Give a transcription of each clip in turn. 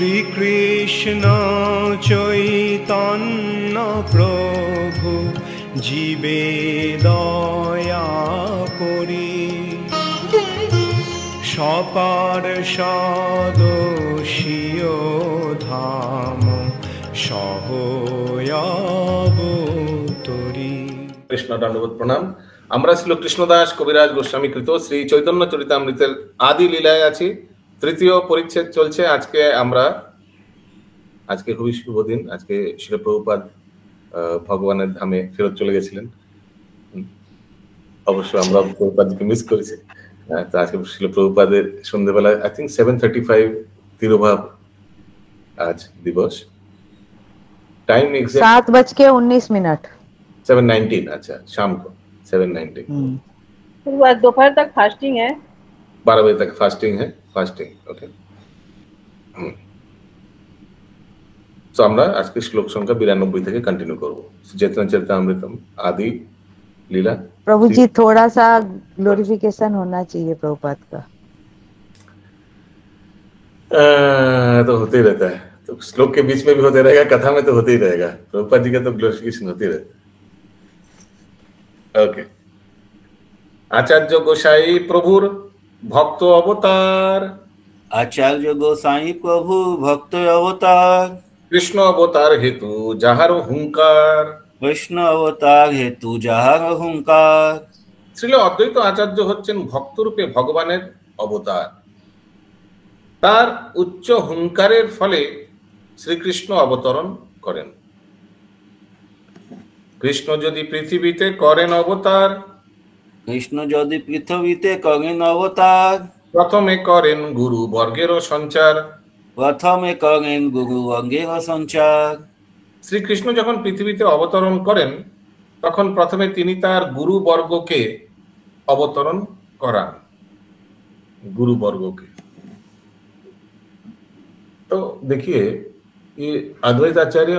শ্রীকৃষ্ণ চৈতন্য প্রভু জীবে দয়া করি, সপার্ষদস্য ধাম সহয়াবতরি। কৃষ্ণ দণ্ডবোধ প্রণাম। আমরা ছিল কৃষ্ণদাস কবিরাজ গোস্বামী কৃত শ্রী চৈতন্য চরিতামৃতের আদি লীলায় আছি। তৃতীয় পরিচ্ছেদ চলছে। আজকে খুবই শুভ দিন। আজকে শ্রীল প্রভুপাদ ভগবানের ধামে ফেরত চলে গেছিলেন। অবশ্য আমরা প্রভুপাদকে মিস করেছি। তো আজকে শ্রীল প্রভুপাদের সন্ধ্যেবেলা আই থিঙ্ক 7:35 তিরোভাব আজ দিবস। Time exact 7:19 7:19। अच्छा, शाम को 7:19। फिर बाद दोपहर तक फास्टिंग है, 12 बजे तक फास्टिंग है। Fasting okay. तो আমরা আজকে শ্লোক সংখ্যা 92 থেকে कंटिन्यू করব। चैतन्य चरितामृतम आदि लीला। प्रभु जी थोड़ा सा ग्लोरिफिकेशन होना चाहिए प्रभुपाद का। तो होते ही रहता है, तो श्लोक के बीच में भी होते रहेगा, कथा में तो होते ही रहेगा। प्रभुपाद जी का तो ग्लोरिफिकेशन होती रहता है। ओके। आचार्य गोसाई प्रभुर भक्त अवतार, आचार्य गोसाई प्रभु भक्त अवतार, कृष्ण अवतार हेतु जाहार हुंकार, कृष्ण अवतार हेतु जाहार हुंकार। শ্রীল অদ্বৈত আচার্য হচ্ছেন ভক্তরূপে ভগবানের অবতার। তার উচ্চ হুঙ্কারের ফলে শ্রীকৃষ্ণ অবতরণ করেন। কৃষ্ণ যদি পৃথিবীতে করেন অবতার, কৃষ্ণ যদি পৃথিবীতে করেন অবতার, প্রথমে করেন গুরু বর্গেরও সঞ্চার। প্রথমে করেন গুরু বর্গের সঞ্চার। শ্রীকৃষ্ণ যখন পৃথিবীতে অবতরণ করেন তখন প্রথমে তিনি তার গুরু বর্গকে অবতরণ করান। गुरु वर्गों के तो देखिए ये अद्वैत आचार्य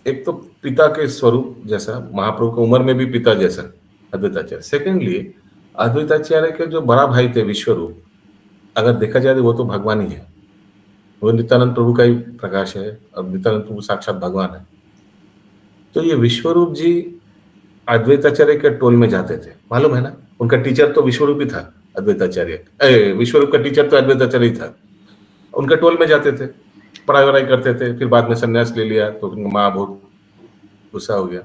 एक तो पिता के स्वरूप जैसा, महाप्रभु की उम्र में भी पिता जैसा अद्वैत आचार्य। सेकेंडली अद्वैत आचार्य के जो बड़ा भाई थे विश्वरूप, अगर देखा जाए तो वो तो भगवान ही है। वो नित्यानंद प्रभु का ही प्रकाश है और नित्यानंद प्रभु साक्षात भगवान है। तो ये विश्वरूप जी अद्वैत आचार्य के टोल में जाते थे, मालूम है ना। उनका टीचर तो विश्वरूप ही था, अद्वैत आचार्य। विश्वरूप का टीचर तो अद्वैत आचार्य ही था। उनके टोल में जाते थे, पढ़ाई वढ़ाई करते थे। फिर बाद में संन्यास ले लिया तो उनका माँ बहुत गुस्सा हो गया,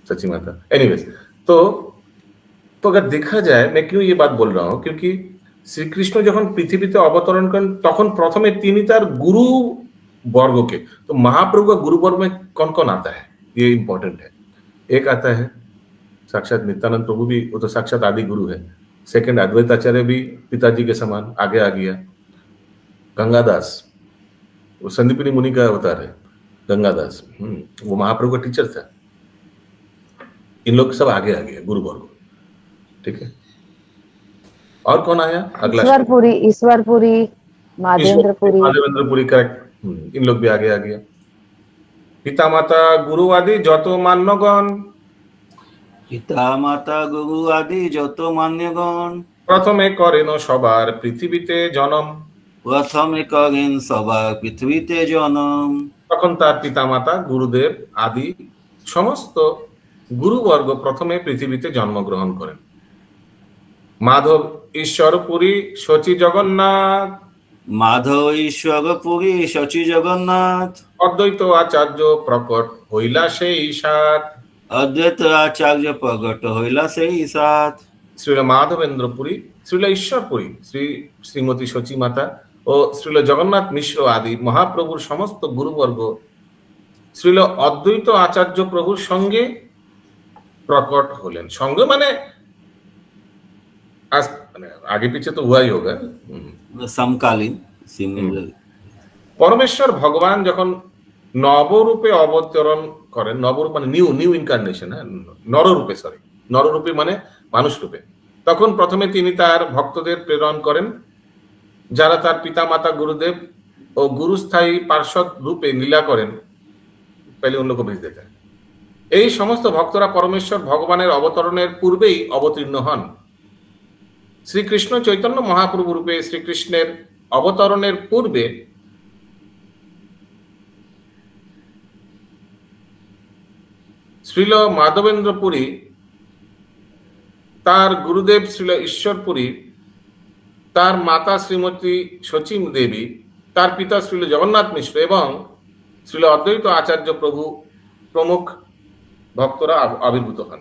सची माता। एनीवेज तो अगर देखा जाए, मैं क्यों ये बात बोल रहा हूँ, क्योंकि শ্রীকৃষ্ণ যখন পৃথিবীতে অবতরণ করেন তখন প্রথমে তিনি তার गुरु वर्ग के, तो महाप्रभु का गुरु वर्ग में कौन कौन आता है ये इंपॉर्टेंट है। एक आता है साक्षात नित्यानंद प्रभु भी, वो तो साक्षात आदि गुरु है। सेकंड अद्वैत आचार्य भी पिताजी के समान आगे आ गया। गंगादास वो संदीपनी मुनि का अवतार है, गंगादास। वो महाप्रभु का टीचर था। इन लोग सब आगे आ गए गुरु वर्ग, ठीक है। और कौन आया अगला? ईश्वरपुरी, माधवेंद्रपुरी, करेक्ट। इन लोग भी आगे आ गया। पिता माता गुरु आदि যত মান্যগণ, পিতা মাতা গুরু আদি যত মান্যগণ, প্রথমে করেন সবার পৃথিবীতে জনম। প্রথমে করেন সবার পৃথিবীতে জনম। তখন তার পিতা মাতা গুরুদেব আদি সমস্ত গুরুবর্গ প্রথমে পৃথিবীতে জন্মগ্রহণ করেন। মাধব ঈশ্বরপুরী শচী জগন্নাথ, মাধব ঈশ্বরপুরী শচী জগন্নাথ, অদ্বৈত আচার্য প্রকট হইলা সেই সাত। অদ্বৈত আচার্য প্রকট হইলা সেই সাত। শ্রীল মাধবেন্দ্রপুরী, শ্রীল ঈশ্বরপুরী, শ্রীমতী শচী মাতা ও শ্রীল জগন্নাথ মিশ্র আদি মহাপ্রভুর সমস্ত গুরুবর্গ শ্রীল অদ্বৈত আচার্য প্রভুর সঙ্গে প্রকট হলেন। সঙ্গে মানে आगे पीछे तो हुआ ही होगा, समकालीन। परमेश्वर भगवान যখন নবরূপে অবতরণ করেন, নবরূপ মানে নিউ ইনকার্নেশন, হ্যাঁ, নররূপে, সরি নররূপে মানে মানুষ রূপে, তখন প্রথমে তিনি তার ভক্তদের প্রেরণ করেন যারা তার পিতা মাতা गुरुदेव ও গুরুস্থায়ী পার্ষদ রূপে লীলা করেন। पहले उन लोगों को भेज देता है। এই সমস্ত ভক্তরা পরমেশ্বর ভগবানের অবতরণের পূর্বেই অবতীর্ণ হন। শ্রীকৃষ্ণ চৈতন্য মহাপ্রভু রূপে শ্রীকৃষ্ণের অবতরণের পূর্বে শ্রীল মাধবেন্দ্রপুরী তার গুরুদেব শ্রীল ঈশ্বরপুরী, তার মাতা শ্রীমতী সচিম দেবী, তার পিতা শ্রীল জগন্নাথ মিশ্র এবং শ্রীল অদ্বৈত আচার্য প্রভু প্রমুখ ভক্তরা আবির্ভূত হন।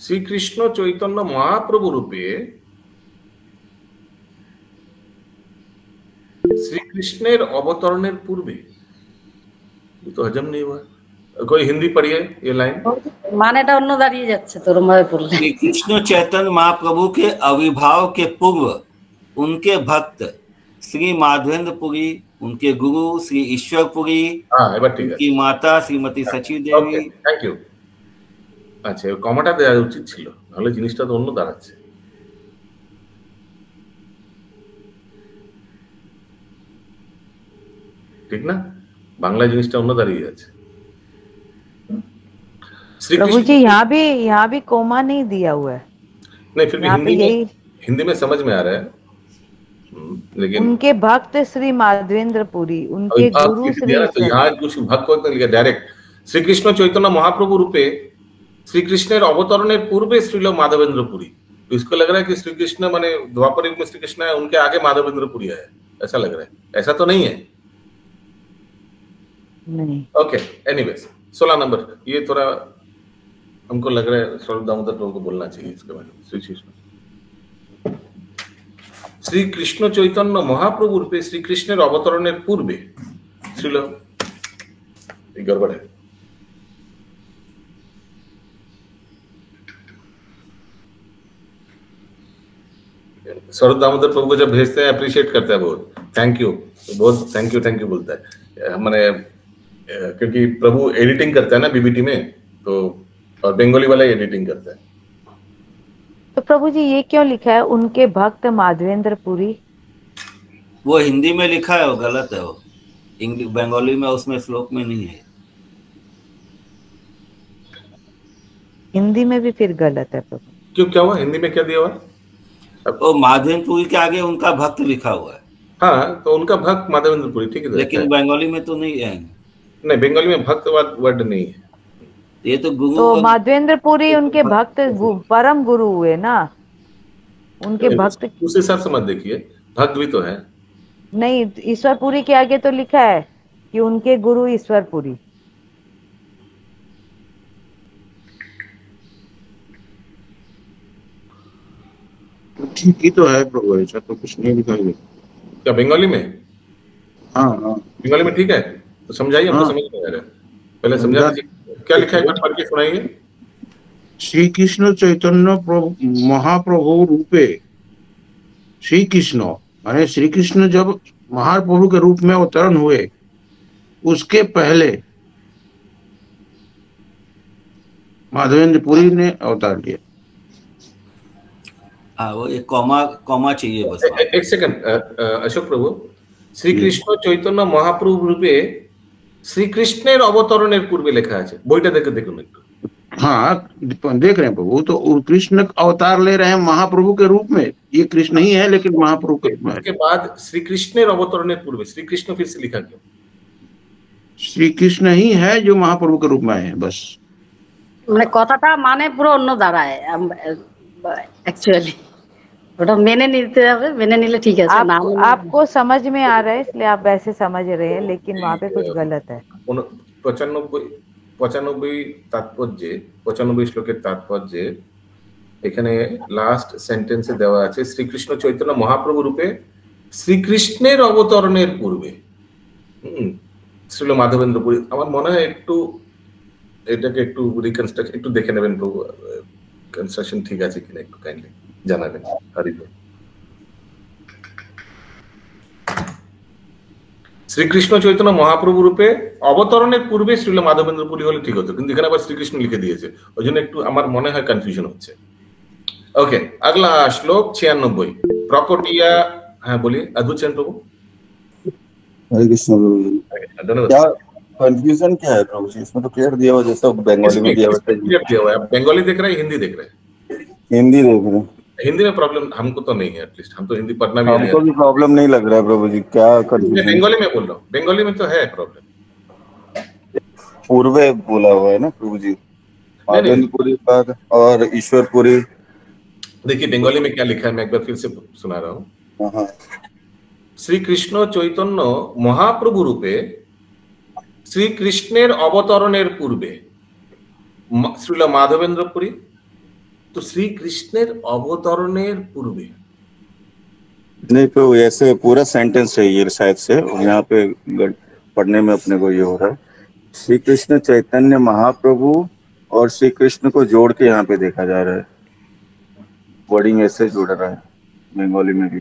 শ্রীকৃষ্ণ চৈতন্য মহাপ্রভু রূপে শ্রীকৃষ্ণের অবতরণের পূর্বে, তো হজম নেই हुआ, कोई हिंदी पढ़िए ये लाइन। मानेटा অন্য দাঁড়িয়ে যাচ্ছে তোর ভাবে পড়লে। श्री कृष्ण चैतन्य महाप्रभु के आविर्भाव के पूर्व उनके भक्त श्री माधवेंद्रपुरी, उनके गुरु श्री ईश्वरपुरी, उनकी माता श्रीमती सची देवी। Thank you. আচ্ছা, কমাটা দেওয়া উচিত ছিল, নাহলে জিনিসটা তো অন্য দাঁড়াচ্ছে। ঠিক না? বাংলা জিনিসটা অন্য দাঁড়িয়ে আছে। प्रभु जी यहाँ भी कोमा नहीं दिया हुआ है। नहीं, फिर भी हिंदी में समझ में आ रहा है, लेकिन उनके भक्त श्री माधवेंद्रपुरी, उनके गुरु श्री, तो यहाँ कुछ भक्त को लिखा डायरेक्ट, श्री कृष्ण चैतन्य महाप्रभु रूपे श्री कृष्णेर अवतरणेर पूर्वे श्रील माधवेंद्रपुरी। तो इसको लग रहा है कि श्री कृष्ण माने द्वापर युग में श्री कृष्ण है, उनके आगे माधवेंद्रपुरी है, ऐसा लग रहा है। ऐसा तो नहीं है। नहीं। ओके, एनीवेज 16 नंबर, ये थोड़ा हमको लग रहा है स्वरूप दामोदर प्रभु को बोलना चाहिए इसके बारे में। श्री कृष्ण श्री कृष्ण चैतन्य महाप्रभु रूपे श्री कृष्णेर अवतरणेर पूर्वे श्रील, गड़बड़ है, स्वरूप दामोदर प्रभु को जब भेजते हैं अप्रिशिएट करता है बहुत, थैंक यू, बहुत थैंक यू बोलता है। मैंने क्योंकि प्रभु एडिटिंग करता है ना बीबीटी में, तो और बंगाली वाला एडिटिंग करता है। तो प्रभु जी ये क्यों लिखा है उनके भक्त माधवेंद्रपुरी? वो हिंदी में लिखा है, वो गलत है, वो इंग्लिश बंगाली में उसमें श्लोक में नहीं है। हिंदी में भी फिर गलत है प्रभु। क्यों, क्या हुआ? हिंदी में क्या दिया हुआ? वो माधवेंद्रपुरी के आगे उनका भक्त लिखा हुआ है। हाँ, तो उनका भक्त माधवेंद्रपुरी, ठीक है, लेकिन बंगाली में तो नहीं है। नहीं, बंगाली में भक्त वर्ड नहीं है। ये तो गुरु, तो माधवेंद्रपुरी उनके भक्त परम गुरु हुए ना, उनके भक्त। उस हिसाब से मत देखिए, भक्त भी तो है। नहीं, ईश्वरपुरी के आगे तो लिखा है कि उनके गुरु ईश्वरपुरी। ठीक ही तो है प्रभु, ऐसा तो कुछ नहीं लिखा है। क्या बंगाली में? हाँ, बंगाली में ठीक है, तो समझाइए, हमको समझ में आ रहा है, पहले समझा दीजिए क्या लिखा है, पढ़ के सुनाइए। श्री कृष्ण चैतन्य महाप्रभु रूपे, श्री कृष्ण माने श्री कृष्ण जब महाप्रभु के रूप में अवतरण हुए उसके पहले माधवेंद्रपुरी ने अवतार लिया। हाँ, वो ये कॉमा चाहिए बस। एक सेकंड अशोक प्रभु, श्री कृष्ण चैतन्य महाप्रभु रूपे श्री कृष्णेर अवतरणेर पूर्वे लेखा है, বইটা দেখে দেখুন একটু। हाँ, देख रहे हैं प्रभु, तो कृष्ण अवतार ले रहे हैं महाप्रभु के रूप में, ये कृष्ण ही है लेकिन महाप्रभु के रूप में। उसके बाद श्री कृष्णेर अवतरणेर पूर्वे श्री कृष्ण फिर से लिखा क्यों? श्री कृष्ण ही है जो महाप्रभु के रूप में आए हैं, बस। মানে কথাটা মানে পুরো অন্য দাঁড়ায় एक्चुअली, ওটা মেনে নিতে হবে, মেনে নিলে ঠিক আছে। आपको समझ में आ रहा है इसलिए आप वैसे समझ रहे हैं, लेकिन वहाँ पे कुछ गलत है। 95 তাৎপর্যে 95 শ্লোকের তাৎপর্যে এখানে লাস্ট সেন্টেন্সে দেওয়া আছে শ্রীকৃষ্ণ চৈতন্য মহাপ্রভু রূপে শ্রীকৃষ্ণের অবতরণের পূর্বে শ্রীল মাধবেন্দ্রপুরী। আমার মনে হয় একটু এটাকে একটু রিকনস্ট্রাকশন একটু দেখে নেবেন প্রভু, কনস্ট্রাকশন ঠিক আছে কিনা একটু কাইন্ডলি জানাবেন। হরিবল। শ্রীকৃষ্ণ চৈতন্য মহাপ্রভু রূপে অবতরণের পূর্বে শ্রীল মাধবেন্দ্রপুরী হলে ঠিক হতো, কিন্তু এখানে আবার শ্রীকৃষ্ণ লিখে দিয়েছে, ওই জন্য একটু আমার মনে হয় কনফিউশন হচ্ছে। ओके, अगला श्लोक 96 प्रकोटिया। हाँ बोलिए अद्भुत चंद प्रभु। हरे कृष्ण प्रभु। क्या कंफ्यूजन क्या है प्रभु जी? इसमें तो क्लियर दिया हुआ, जैसा बंगाली में दिया हुआ है। क्लियर दिया हुआ है। बंगाली देख रहे हैं, हिंदी देख रहे हैं? हिंदी देख रहे हैं। हिंदी में प्रॉब्लम हमको तो नहीं है, एटलीस्ट हम तो हिंदी पढ़ना भी हमको भी प्रॉब्लम नहीं लग रहा है प्रभु जी, क्या मैं बंगाली में बोल रहा हूँ, बंगाली में तो है प्रॉब्लम। पूर्वे बोला हुआ है ना प्रभु जी, माधवेंद्रपुरी बाद और ईश्वरपुरी। देखिए बंगाली में क्या लिखा है, मैं एक बार फिर से सुना रहा हूँ। श्री कृष्ण चैतन्य महाप्रभु रूपे श्री कृष्णेर अवतरणेर पूर्वे श्रील माधवेंद्रपुरी। तो श्री कृष्णेर अवतरणेर पूर्वे नहीं प्रभु, ऐसे पूरा सेंटेंस चाहिए शायद से, यहाँ पे पढ़ने में अपने को ये हो रहा है श्री कृष्ण चैतन्य महाप्रभु और श्री कृष्ण को जोड़ के यहाँ पे देखा जा रहा है, वर्डिंग ऐसे जुड़ रहा है बंगाली में भी।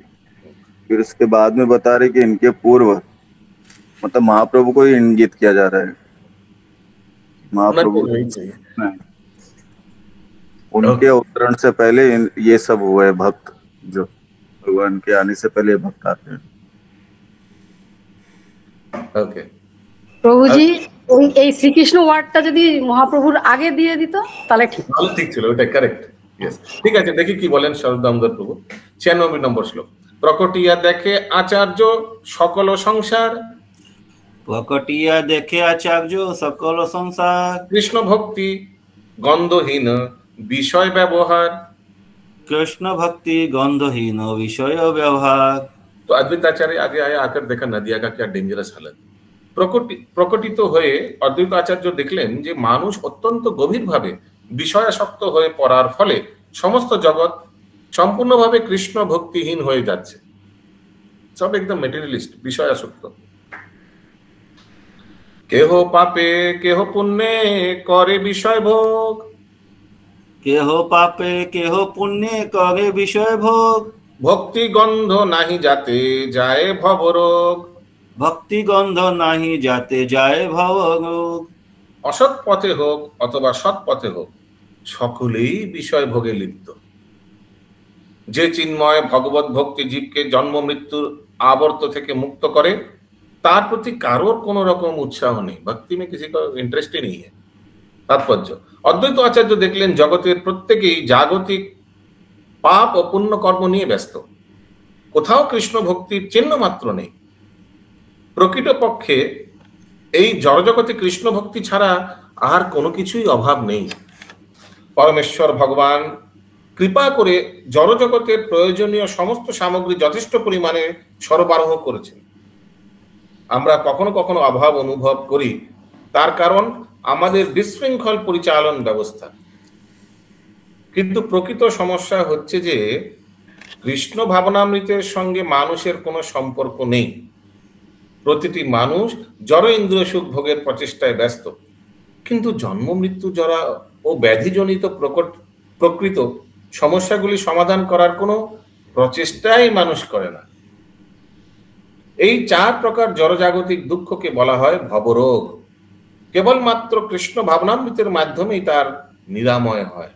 फिर उसके बाद में बता रहे कि इनके पूर्व मतलब महाप्रभु को ही इंगित किया जा रहा है, महाप्रभु उनके अवतरण से पहले ये सब हुआ है, भक्त जो भगवान के आने से पहले भक्त आते हैं। ओके প্রভুজি এই শ্রীকৃষ্ণ ওয়ার্ডটা যদি মহাপ্রভুর আগে দিয়ে দিত তাহলে ঠিক ছিল, ওটা কারেক্ট। यस ঠিক আছে, দেখি কি বলেন শরৎ দামোদর প্রভু। 96 নম্বর শ্লোক। প্রকটিয়া দেখে আচার্য সকল সংসার, প্রকটিয়া দেখে আচার্য সকল সংসার, কৃষ্ণ ভক্তি গন্ধহীন বিষয় ব্যবহার, कृष्ण भक्ति गंधहीन विषय व्यवहार। तो अद्वैत आचार्य आगे आया, आकर देखा नदिया का क्या डेंजरस हालत। প্রকটিত হয়ে অদ্বৈত আচার্য দেখলেন যে মানুষ অত্যন্ত গভীরভাবে বিষয়াসক্ত হয়ে পড়ার ফলে সমস্ত জগৎ সম্পূর্ণভাবে কৃষ্ণ ভক্তিহীন হয়ে যাচ্ছে, সব একদম মেটেরিয়ালিস্ট, বিষয়াসক্ত। কেহ পাপে কেহ পুণ্যে করে বিষয় ভোগ, কেহ পাপে কেহ পুণ্যে করে বিষয় ভোগ, ভক্তি গন্ধ নাহি যাতে যায় ভবরোগ, ভক্তি গন্ধ নাহি যাতে যায় ভবরোগ। অসৎ পথে হোক অথবা সৎ পথে হোক সকলেই বিষয় ভোগে লিপ্ত। যে চিন্ময় ভগবত ভক্তি জীবকে জন্ম মৃত্যুর আবর্ত থেকে মুক্ত করে তার প্রতি কারোর কোন রকম উৎসাহ নেই, ভক্তি में किसी का इंटरेस्ट ही नहीं है। তাৎপর্য, অদ্বৈত আচার্য দেখলেন জগতের প্রত্যেকেই জাগতিক পাপ ও পুণ্য কর্ম নিয়ে ব্যস্ত, কোথাও কৃষ্ণ ভক্তির চিহ্ন মাত্র নেই। প্রকৃতপক্ষে এই জড়জগতে কৃষ্ণ ভক্তি ছাড়া আর কোনো কিছুই অভাব নেই। পরমেশ্বর ভগবান কৃপা করে জড়জগতের প্রয়োজনীয় সমস্ত সামগ্রী যথেষ্ট পরিমাণে সরবরাহ করেছেন। আমরা কখনো কখনো অভাব অনুভব করি, তার কারণ আমাদের বিশৃঙ্খল পরিচালন ব্যবস্থা। কিন্তু প্রকৃত সমস্যা হচ্ছে যে কৃষ্ণ ভাবনামৃতের সঙ্গে মানুষের কোনো সম্পর্ক নেই। প্রতিটি মানুষ জড় ইন্দ্রিয় সুখ ভোগের প্রচেষ্টায় ব্যস্ত, কিন্তু জন্ম মৃত্যু জরা ও ব্যাধিজনিত প্রকৃত সমস্যাগুলি সমাধান করার কোনো প্রচেষ্টাই মানুষ করে না। এই 4 প্রকার জড়জাগতিক দুঃখকে বলা হয় ভবরোগ। কেবলমাত্র কৃষ্ণ ভাবনামৃতের মাধ্যমেই তার নিরাময় হয়।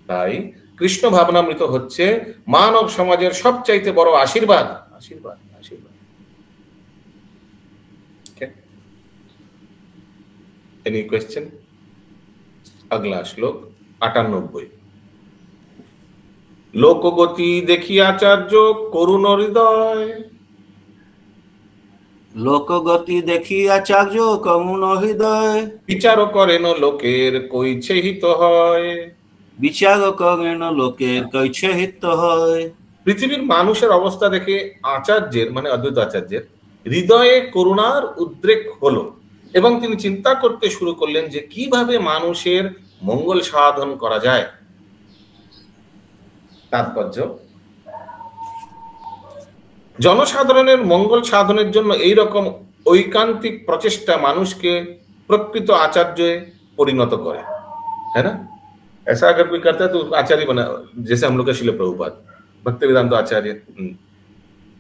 তাই কৃষ্ণ ভাবনামৃত হচ্ছে মানব সমাজের সবচাইতে বড় আশীর্বাদ। আশীর্বাদ আশীর্বাদ। Any question? अगला श्लोक 98। लोकगति देखी आचार्य करुण हृदय, লোকগতি দেখি আচার্য করুণ হৃদয়, বিচার করেন লোকের কইছে হিত হয়, বিচার করেন লোকের কইছে হিত হয়। পৃথিবীর মানুষের অবস্থা দেখে আচার্যের মানে অদ্বৈত আচার্যের হৃদয়ে করুণার উদ্রেক হলো এবং তিনি চিন্তা করতে শুরু করলেন যে কিভাবে মানুষের মঙ্গল সাধন করা যায়। তাৎপর্য, জনসাধারণের মঙ্গল সাধনের জন্য এই রকম ঐকান্তিক প্রচেষ্টা মানুষকে প্রকৃত আচার্যে পরিণত করে, है ना? ऐसा अगर कोई करता है तो आचार्य बना, जैसे हम लोग का शिल प्रभुपाद भक्तिवेदांत आचार्य।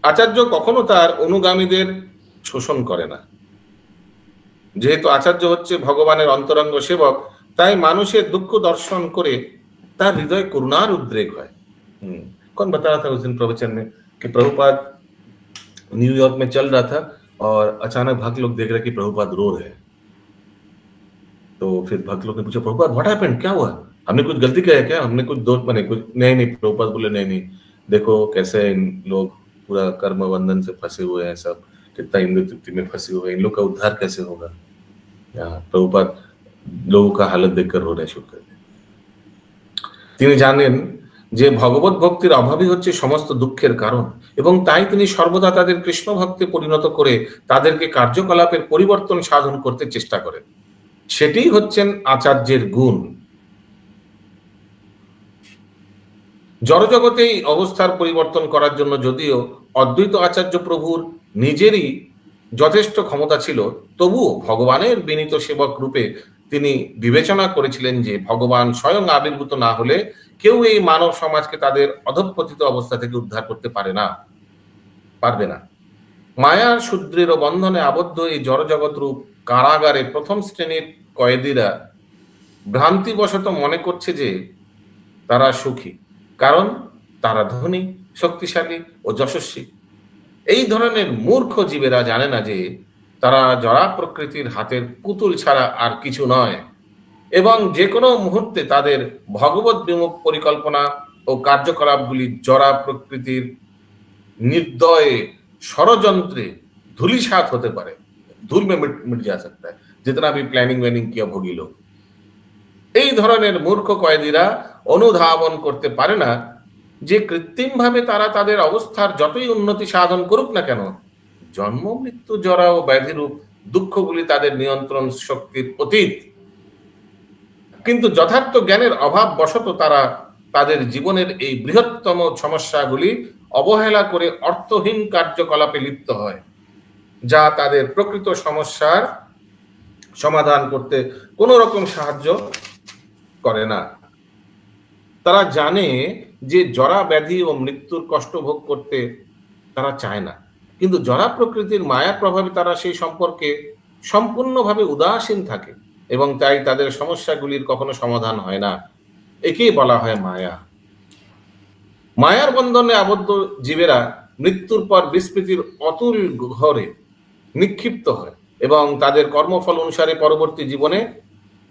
আচার্য কখনো তার অনুগামীদের শোষণ করে না। যেহেতু আচার্য হচ্ছে ভগবানের অন্তরঙ্গ সেবক, তাই মানুষের দুঃখ দর্শন করে তার হৃদয়ে করুণার উদ্রেক হয়। कौन बता रहा था उस दिन प्रवचन में कि प्रभुपाद न्यूयॉर्क में चल रहा था और अचानक भक्त लोग देख रहे कि प्रभुपाद रो रहे हैं। तो फिर भक्त लोग ने पूछा, प्रभुपाद व्हाट हैपेंड, क्या हुआ, हमने कुछ गलती किया है क्या, हमने कुछ दोष बने कुछ? नहीं प्रभुपाद बोले नहीं, देखो कैसे इन लोग पूरा कर्म बंधन से फंसे हुए हैं, सब कितना इंद्रिय तृप्ति में फंसे हुए हैं, इन लोग का उद्धार कैसे होगा। प्रभुपाद लोगों का हालत देखकर रोने शुरू कर दिया। তিনি জানেন যে ভগবত ভক্তির অভাবই হচ্ছে সমস্ত দুঃখের কারণ, এবং তাই তিনি সর্বদা তাদের কৃষ্ণ ভক্তে পরিণত করে তাদেরকে কার্যকলাপের পরিবর্তন সাধন করতে চেষ্টা করেন। সেটাই হচ্ছেন আচার্যের গুণ। জড়জগতে এই অবস্থার পরিবর্তন করার জন্য যদিও অদ্বৈত আচার্য প্রভুর নিজেরই যথেষ্ট ক্ষমতা ছিল, তবুও ভগবানের বিনীত সেবক রূপে তিনি বিবেচনা করেছিলেন যে ভগবান স্বয়ং আবির্ভূত না হলে কেউ এই মানব সমাজকে তাদের অধঃপতিত অবস্থা থেকে উদ্ধার করতে পারবে না। মায়ার সুদৃঢ় বন্ধনে আবদ্ধ এই জড়জগৎ রূপ কারাগারে প্রথম শ্রেণীর কয়েদিরা ভ্রান্তিবশত মনে করছে যে তারা সুখী, কারণ তারা ধনী, শক্তিশালী ও যশস্বী। এই ধরনের মূর্খ জীবেরা জানে না যে তারা জড়া প্রকৃতির হাতের পুতুল ছাড়া আর কিছু নয়, এবং যে কোনো মুহূর্তে তাদের ভগবত বিমুখ পরিকল্পনা ও কার্যকলাপগুলি জড়া প্রকৃতির निर्दय षड़यंत्रे धूलिसात होते पारे, धूल में मिट जा सकता है जितना भी प्लानिंग व्यानिंग किया भोगी लोग। এই ধরনের মূর্খ কয়েদিরা অনুধাবন করতে পারে না যে কৃত্রিমভাবে তারা তাদের অবস্থার যতই উন্নতি সাধন করুক না কেন, জন্ম মৃত্যু জরা ও ব্যাধিরূপ দুঃখগুলি তাদের নিয়ন্ত্রণ শক্তির অতীত। কিন্তু যথার্থ জ্ঞানের অভাব বশত তারা তাদের জীবনের এই বৃহত্তম সমস্যাগুলি অবহেলা করে অর্থহীন কার্যকলাপে লিপ্ত হয়, যা তাদের প্রকৃত সমস্যার সমাধান করতে কোনো রকম সাহায্য করে না। তারা জানে যে জরা ব্যাধি ও মৃত্যুর কষ্ট ভোগ করতে তারা চায় না, কিন্তু জরা প্রকৃতির মায়ার প্রভাবে তারা সেই সম্পর্কে সম্পূর্ণভাবে উদাসীন থাকে এবং তাই তাদের সমস্যাগুলির কখনো সমাধান হয় না। একেই বলা হয় মায়া। মায়ার বন্ধনে আবদ্ধ জীবেরা মৃত্যুর পর বিস্মৃতির অতুল ঘরে নিক্ষিপ্ত হয় এবং তাদের কর্মফল অনুসারে পরবর্তী জীবনে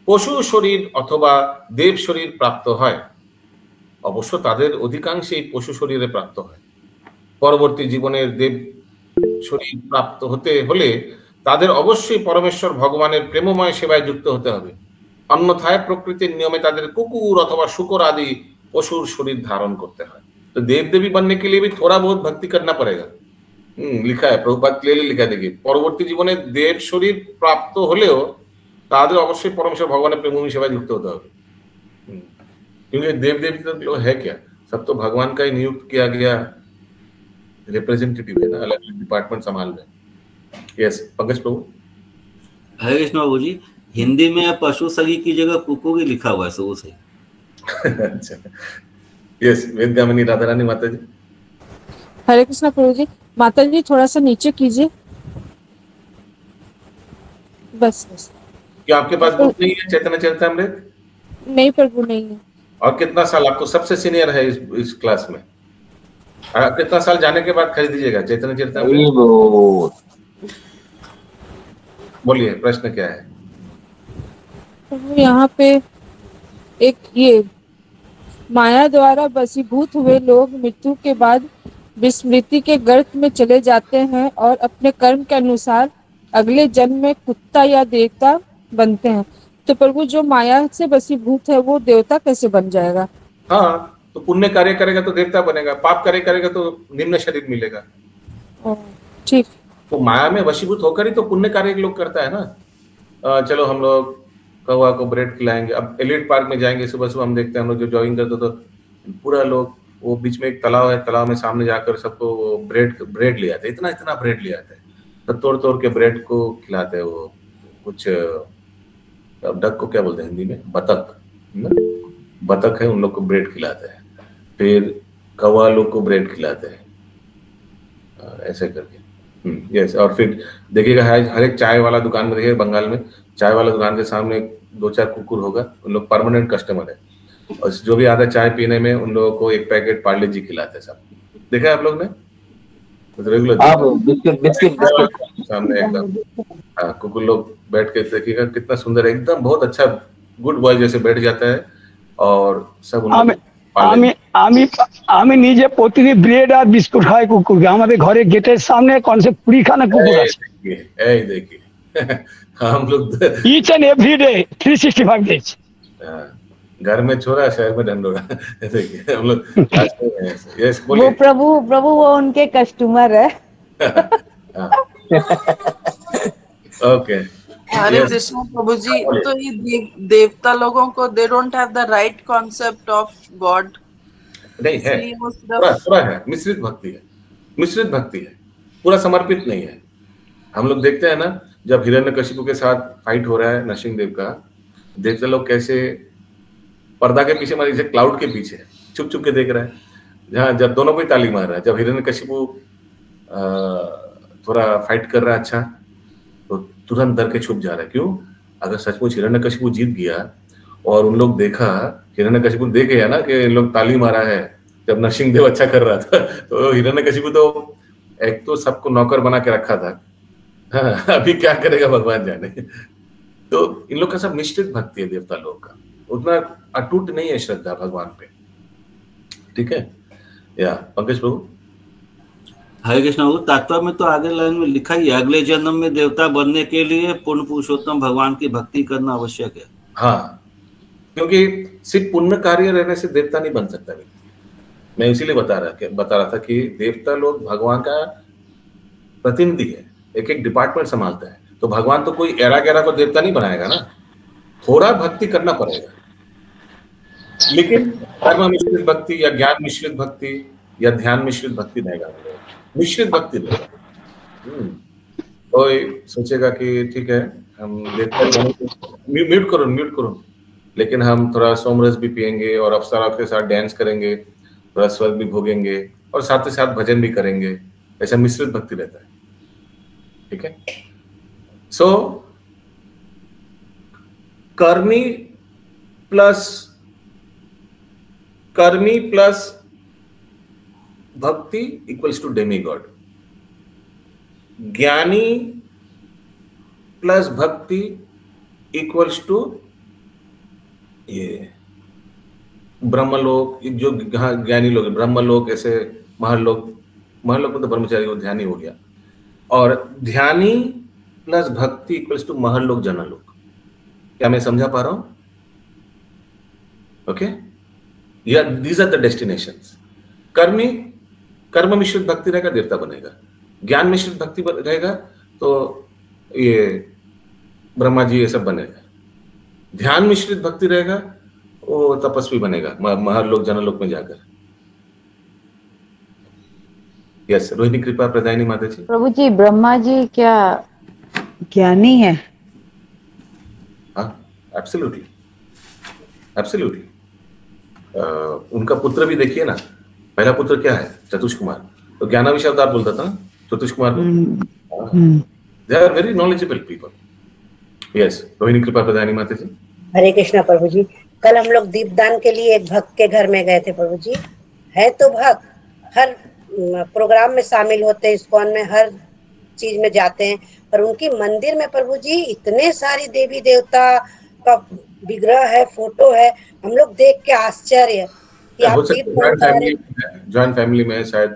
পশু শরীর অথবা দেব শরীর প্রাপ্ত হয়। অবশ্য তাদের অধিকাংশই পশু শরীরে প্রাপ্ত হয়। পরবর্তী জীবনের দেব শরীর প্রাপ্ত হতে হলে তাদের অবশ্যই পরমেশ্বর ভগবানের প্রেমময় সেবায় যুক্ত হতে হবে, অন্যথায় প্রকৃতির নিয়মে তাদের কুকুর অথবা শুকর আদি পশুর শরীর ধারণ করতে হয়। तो देव देवी बनने के लिए भी थोड़ा बहुत भक्ति करना पड़ेगा। लिखा है, प्रभुपाद क्लियरली लिखा है। देखिए পরবর্তী জীবনে দেব শরীর প্রাপ্ত হলেও তাদের অবশ্যই পরমেশ্বর ভগবানের প্রেমময় সেবায় যুক্ত হতে হবে, क्योंकि देव देवी तो है क्या, सब तो भगवान का ही नियुक्त किया गया रिप्रेजेंटेटिव है ना, अलग अलग डिपार्टमेंट संभाल रहे हैं। यस पंकज प्रभु। हरे कृष्ण बाबू जी, हिंदी में पशु शरीर की जगह कुकुर ही लिखा हुआ है शुरू से। अच्छा, यस वेदगामिनी राधा रानी माता जी। हरे कृष्ण प्रभु जी। माता जी थोड़ा सा नीचे कीजिए, बस बस। क्या आपके पास बुक नहीं है चैतन्य चरितमृत? नहीं प्रभु, नहीं है। और कितना साल, आपको सबसे सीनियर है इस क्लास में, कितना साल जाने के बाद खरीदीजिएगा चैतन्य चरितमृत? बोलिए प्रश्न क्या है? यहाँ पे एक ये माया द्वारा वशीभूत हुए लोग मृत्यु के बाद विस्मृति के गर्त में चले जाते हैं और अपने कर्म के अनुसार अगले जन्म में कुत्ता या देवता बनते हैं। तो प्रभु जो माया से वशीभूत है वो देवता कैसे बन जाएगा? हाँ, तो पुण्य कार्य करेगा तो देवता बनेगा, पाप कार्य करेगा तो निम्न शरीर मिलेगा। ठीक। तो माया में वशीभूत होकर ही तो पुण्य कार्य लोग करता है ना। चलो हम लोग कौवा को ब्रेड खिलाएंगे। अब एलिट पार्क में जाएंगे, सुबह सुबह हम देखते हैं, हम लोग जो जॉगिंग करते तो पूरा लोग वो बीच में एक तालाब है, तालाब में सामने जाकर सबको ब्रेड ले आते हैं, इतना इतना ब्रेड ले आते हैं, तो तोड़ तोड़ के ब्रेड को खिलाते हैं। वो कुछ डक को क्या बोलते हैं हिंदी में, बतख बतख है, उन लोग को ब्रेड खिलाते हैं, फिर कौवा लोग को ब्रेड खिलाते हैं, ऐसे करके। यस। और फिर देखिएगा हर एक चाय वाला दुकान में, देखिएगा बंगाल में चाय वाला दुकान के सामने 2-4 कुकुर होगा, उन लोग परमानेंट कस्टमर है, और जो भी आता है चाय पीने में उन लोगों को एक पैकेट पार्ले जी खिलाते हैं। सब देखा है आप लोग ने? रेगुलर बिस्किट सामने एकदम कुकुर लोग बैठ के, देखिएगा कितना सुंदर है, एकदम बहुत अच्छा गुड बॉय जैसे बैठ जाता है और सब আমি নিজে প্রতিদিন ব্রেড আর বিস্কুট খাই কুকুরকে। আমাদের ঘরে গেটের সামনে কনসেপ্ট পুরি খানা কুকুর আছে। এই দেখি हम लोग each and every day 365 days. घर में छोरा, शहर में ढंडोरा। देखिए हम लोग यस बोलिए। वो प्रभु वो उनके कस्टमर है। ओके, हरे कृष्णा प्रभु जी। तो ये देवता लोगों को they don't have the right concept of God. नहीं है, पूरा है, मिश्रित भक्ति है, मिश्रित भक्ति है, पूरा समर्पित नहीं है। हम लोग देखते हैं ना, जब हिरण्यकशिपु के साथ फाइट हो रहा है नरसिंहदेव का, देवता लोग कैसे पर्दा के पीछे, मारे क्लाउड के पीछे छुप छुप के देख रहा है, जहाँ जब दोनों को ही ताली मार रहा है। जब हिरण्यकशिपु थोड़ा फाइट कर रहा है अच्छा, तो तुरंत डर के छुप जा रहा है। क्यों? अगर सचमुच हिरण्यकशिपु जीत गया और उन लोग देखा, हिरण्यकशिपु देख गया ना कि लोग ताली मारा है जब नरसिंहदेव अच्छा कर रहा था, तो हिरण्यकशिपु तो एक तो सबको नौकर बना के रखा था, हाँ, अभी क्या करेगा भगवान जाने। तो इन लोग का सब मिश्रित भक्ति है देवता लोग का, उतना अटूट नहीं है श्रद्धा भगवान पे। ठीक है, या पंकज प्रभु। हरे कृष्ण प्रभु। तात्पर्य में तो आगे लाइन में लिखा ही है, अगले जन्म में देवता बनने के लिए पूर्ण पुरुषोत्तम भगवान की भक्ति करना आवश्यक है। हाँ, क्योंकि सिर्फ पुण्य कार्य रहने से देवता नहीं बन सकता व्यक्ति। मैं इसीलिए बता रहा था कि देवता लोग भगवान का प्रतिनिधि है, एक एक डिपार्टमेंट संभालता है। तो भगवान तो कोई एरा गैरा को देवता नहीं बनाएगा ना, थोड़ा भक्ति करना पड़ेगा। लेकिन कर्म मिश्रित भक्ति या ज्ञान मिश्रित भक्ति या ध्यान मिश्रित भक्ति रहेगा, मिश्रित भक्ति रहेगा। कोई सोचेगा कि ठीक है हम देवता, म्यूट करो, लेकिन हम थोड़ा सोमरस भी पिएंगे और अप्सराओं के साथ डांस करेंगे, थोड़ा स्वर्ग भी भोगेंगे और साथ ही साथ भजन भी करेंगे, ऐसा मिश्रित भक्ति रहता है। ठीक है, सो कर्मी प्लस भक्ति इक्वल्स टू डेमी गॉड, ज्ञानी प्लस भक्ति इक्वल्स टू ये ब्रह्मलोक। जो ज्ञानी लोग ब्रह्मलोक, ऐसे महरलोक में तो ब्रह्मचारी वो ध्यानी हो गया, और ध्यानी प्लस भक्ति इक्वल्स टू महरलोक जनलोक। क्या मैं समझा पा रहा हूं? ओके, या दीज आर द डेस्टिनेशंस। कर्म मिश्रित भक्ति रहेगा, देवता बनेगा। ज्ञान मिश्रित भक्ति रहेगा तो ये ब्रह्मा जी ये सब बनेगा। ध्यान मिश्रित भक्ति रहेगा, वो तपस्वी बनेगा महरलोक जनलोक में जाकर। यस, रोहिणी कृपा प्रदायिनी माता जी। प्रभु जी, ब्रह्मा जी क्या ज्ञानी है? हाँ, एब्सोल्युटली। उनका पुत्र भी देखिए ना, पहला पुत्र क्या है? चतुष कुमार। तो ज्ञानाविष अवतार बोलता था ना चतुष कुमार को। They are very knowledgeable people. Yes, Rohini कृपा प्रदायिनी माता जी। हरे कृष्णा प्रभु जी। कल हम लोग दीपदान के लिए एक भक्त के घर में गए थे प्रभु जी। है तो भक्त, हर प्रोग्राम में शामिल होते हैं, इस्कॉन में हर चीज में जाते हैं, पर उनकी मंदिर में प्रभु जी इतने सारी देवी देवता का विग्रह है, फोटो है, हम लोग देख के आश्चर्य कि आप जॉइंट फैमिली में शायद,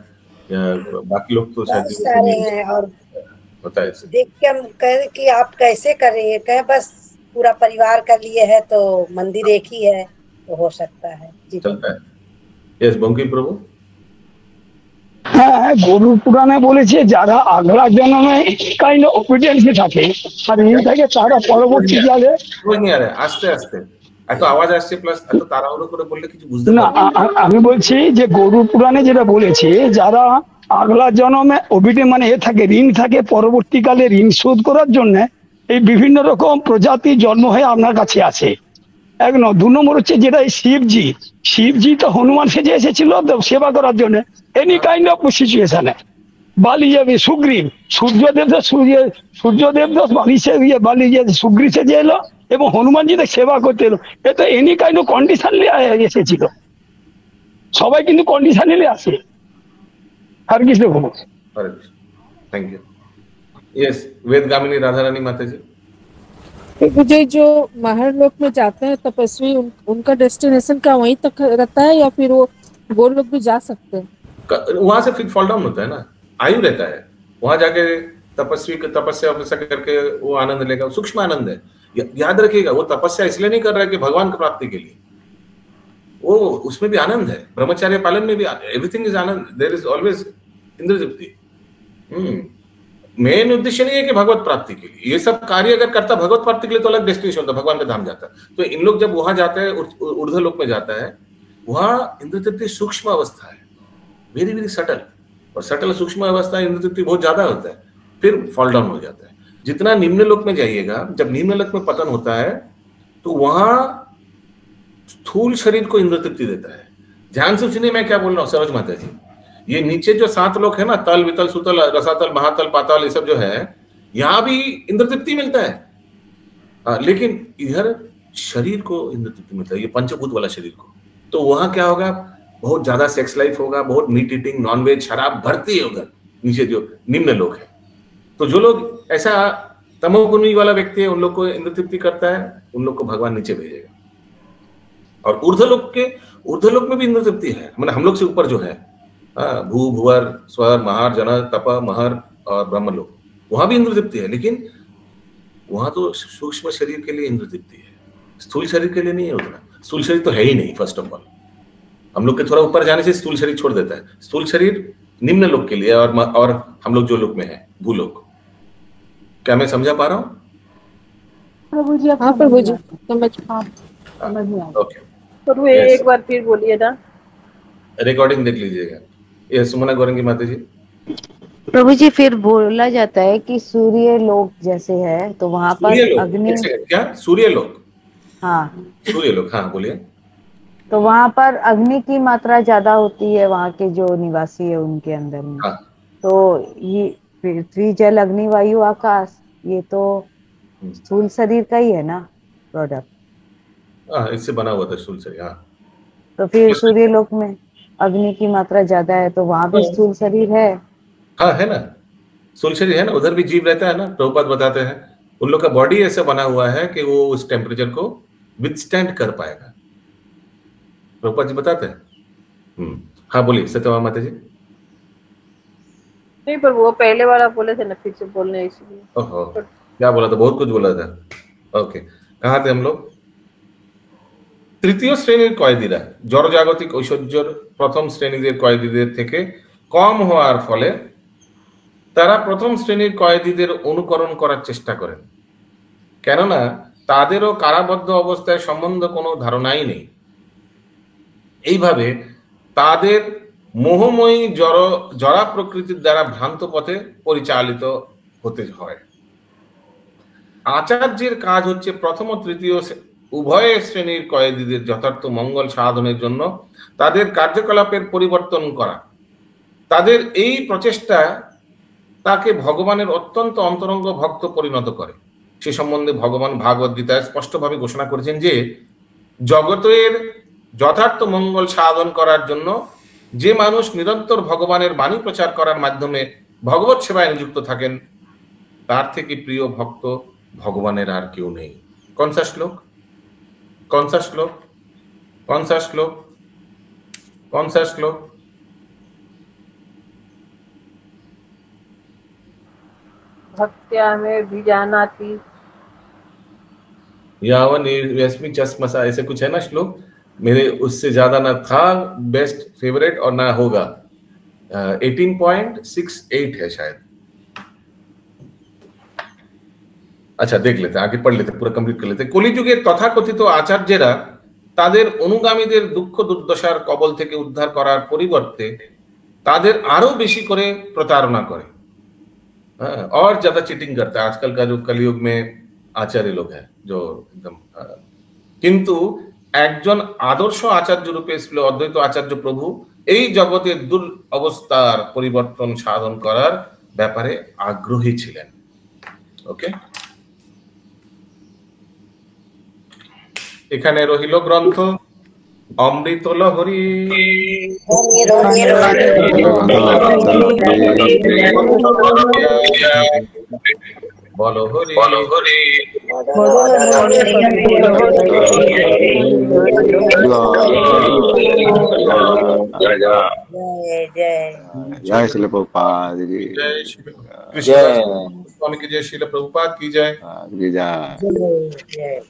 बाकी लोग तो शायद सारे हैं, और बताए देख के हम कहे कि आप कैसे कर रही है? कहे बस पूरा परिवार कर लिए है, तो मंदिर एक ही है तो हो सकता है जी। चलता है। यस, बंकी प्रभु। হ্যাঁ, গরু পুরাণে বলেছে যারা আগলা জন্মে কাইন্ড অবিডিয়েন্স থাকে আর এই থেকে তারা পরবর্তী কালে আস্তে আস্তে এত আওয়াজ আসছে, প্লাস এত তাড়াহুড়ো করে বললে কিছু বুঝতে না। আমি বলছি যে গরু পুরাণে যেটা বলেছে, যারা আগলা জন্মে অবিডিয়েন্স মানে থাকে, ঋণ থাকে, পরবর্তীকালে ঋণ শোধ করার জন্য এই বিভিন্ন রকম প্রজাতি জন্ম হয়ে আপনার কাছে আসে। এক নম্বর। 2 নম্বর হচ্ছে যেটা শিবজি তো হনুমান সেজে এসেছিল সেবা করার জন্য, এনি কাইন্ড অফ সিচুয়েশনে বালি যাবে সুগ্রীব, সূর্যদেব বালি সে বালি সুগ্রীব সেজে এলো এবং হনুমানজিদের সেবা করতে এলো। এ তো এনি কাইন্ড অফ কন্ডিশনলি এসেছিল, সবাই কিন্তু কন্ডিশনালি আসে। আর কিছু বলবো? Thank you. Yes, वेदगामिनी Radha Rani माता जी। मुझे जो महरलोक में जाते हैं तपस्वी, उनका डेस्टिनेशन क्या वहीं तक रहता है या फिर वो लोग भी जा सकते हैं? वहां से फिर फॉल डाउन होता है ना, आयु रहता है, वहां जाके तपस्वी तपस्या करके वो आनंद लेगा, सूक्ष्म आनंद है। याद रखिएगा, वो तपस्या इसलिए नहीं कर रहा है कि भगवान की प्राप्ति के लिए, वो उसमें भी आनंद है, ब्रह्मचर्य पालन में भी एवरीथिंग इज आनंद, देयर इज ऑलवेज इंद्र तृप्ति। मेन उद्देश्य नहीं है कि भगवत प्राप्ति के लिए, ये सब कार्य अगर करता भगवत प्राप्ति के लिए तो अलग डेस्टिनेशन होता, भगवान के धाम जाता। तो इन लोग जब वहां जाते हैं, ऊर्ध्व लोक में जाता है, वहां इंद्र तृप्ति सूक्ष्म अवस्था है, वेरी वेरी सटल, और सटल सूक्ष्म अवस्था इंद्र तृप्ति बहुत ज्यादा होता है, फिर फॉल डाउन हो जाता है। जितना निम्न लोक में जाइएगा, जब निम्न लोक में पतन होता है तो वहां स्थूल शरीर को इंद्र तृप्ति देता है। ध्यान से सुनिए मैं क्या बोल रहा हूँ सरोज माता जी, ये नीचे जो 7 लोक है ना, तल वितल सुतल रसातल महातल पाताल, ये सब जो है, यहाँ भी इंद्र तृप्ति मिलता है, लेकिन इधर शरीर को इंद्र तृप्ति मिलता है, ये पंचभूत वाला शरीर को। तो वहां क्या होगा, बहुत ज्यादा सेक्स लाइफ होगा, बहुत मीट ईटिंग, नॉनवेज, शराब भरती है उधर नीचे जो निम्न लोक है। तो जो लोग ऐसा तमोगुणी वाला व्यक्ति है, उन लोग को इंद्र तृप्ति करता है, उन लोग को भगवान नीचे भेजेगा। और ऊर्ध्व लोक में भी इंद्र तृप्ति है, मतलब हम लोग से ऊपर जो है, भू भुवर स्वर महार जन तप महर और ब्रह्मलोक, वहां भी इंद्र तृप्ति है, लेकिन वहां तो सूक्ष्म शरीर के लिए इंद्र तृप्ति है, स्थूल शरीर के लिए नहीं है उतना। स्थूल शरीर तो है ही नहीं, फर्स्ट ऑफ ऑल हम लोग के थोड़ा ऊपर जाने से स्थूल शरीर छोड़ देता है। स्थूल शरीर निम्न लोक के लिए, और हम लोग जो लोक में है भूलोक। क्या मैं समझा पा रहा हूँ प्रभु जी? हाँ प्रभु जी, समझ में आ ओके। प्रभु एक बार फिर बोलिए ना, रिकॉर्डिंग देख लीजिएगा। ये सुमना गौरंगी माता जी। प्रभु जी, फिर बोला जाता है कि सूर्य लोक जैसे है तो वहां पर अग्नि, क्या सूर्य लोक? हाँ सूर्य लोक, हाँ बोलिए। तो वहां पर अग्नि की मात्रा ज्यादा होती है, वहां के जो निवासी है उनके अंदर में। हाँ। तो ये पृथ्वी जल अग्नि वायु आकाश, ये तो स्थूल शरीर का ही है ना प्रोडक्ट। हाँ, इससे बना हुआ था स्थूल शरीर। हाँ, तो फिर सूर्य लोक में अग्नि की मात्रा ज्यादा है, तो वहां भी स्थूल शरीर है। हाँ है ना, स्थूल शरीर है ना, उधर भी जीव रहता है ना। प्रभुपाद बताते हैं उन लोग का बॉडी ऐसा बना हुआ है कि वो उस टेम्परेचर को विथस्टैंड कर पाएगा। प्रभुपाद जी बताते हैं। हाँ बोलिए सत्यमा माता जी। नहीं पर वो पहले वाला बोले थे ना, फिर से बोलने इसलिए। ओहो, क्या बोला था? बहुत कुछ बोला था। ओके, कहाँ थे हम लोग? তৃতীয় শ্রেণীর কয়েদিরা জড়জাগতিক ঐশ্বর্যের প্রথম শ্রেণীদের কয়েদিদের থেকে কম হওয়ার ফলে তারা প্রথম শ্রেণীর কয়েদিদের অনুকরণ করার চেষ্টা করেন, কেননা তাদেরও কারাবদ্ধ অবস্থায় সম্বন্ধ কোনো ধারণাই নেই। এইভাবে তাদের মোহময়ী জড়া প্রকৃতির দ্বারা ভ্রান্ত পথে পরিচালিত হতে হয়। আচার্যের কাজ হচ্ছে প্রথম ও তৃতীয় উভয় শ্রেণীর কয়েদিদের যথার্থ মঙ্গল সাধনের জন্য তাদের কার্যকলাপের পরিবর্তন করা। তাদের এই প্রচেষ্টা তাকে ভগবানের অত্যন্ত অন্তরঙ্গ ভক্ত পরিণত করে। সে সম্বন্ধে ভগবান ভাগবত গীতায় স্পষ্টভাবে ঘোষণা করেছেন যে জগতের যথার্থ মঙ্গল সাধন করার জন্য যে মানুষ নিরন্তর ভগবানের বাণী প্রচার করার মাধ্যমে ভগবত সেবায় নিযুক্ত থাকেন তার থেকে প্রিয় ভক্ত ভগবানের আর কেউ নেই। कौन सा श्लोक? कौन सा श्लोक? कौन सा श्लोक? कौन सा श्लोक? भक्त्या में भी जानाति यावन यस्मि चस्मसा, ऐसे कुछ है ना श्लोक। मेरे उससे ज्यादा ना था बेस्ट फेवरेट और ना होगा। 18.68 है शायद। अच्छा देख लेते हैं, आगे पढ़ लेते हैं, पूरा कंप्लीट कर लेते हैं। কলিযুগের তথাকথিত আচার্যেরা তাদের অনুগামীদের দুঃখ দুর্দশার কবল থেকে উদ্ধার করার পরিবর্তে তাদের আরো বেশি করে প্রতারণা করে, और ज्यादा चीटिंग करता है आजकल का जो कलयुग में आचार्य लोग हैं जो एकदम। কিন্তু একজন আদর্শ আচার্য রূপে ছিল অদ্বৈত আচার্য প্রভু এই জগতের দুরবস্থার পরিবর্তন সাধন করার ব্যাপারে আগ্রহী ছিলেন। ওকে, এখানে রহিল গ্রন্থ অমৃত লহরী। বলো হরি হরি। जय श्री प्रभुपाद जी। जय श्री कृष्ण स्वामी की जय, श्रील प्रभुपाद की जय। जय।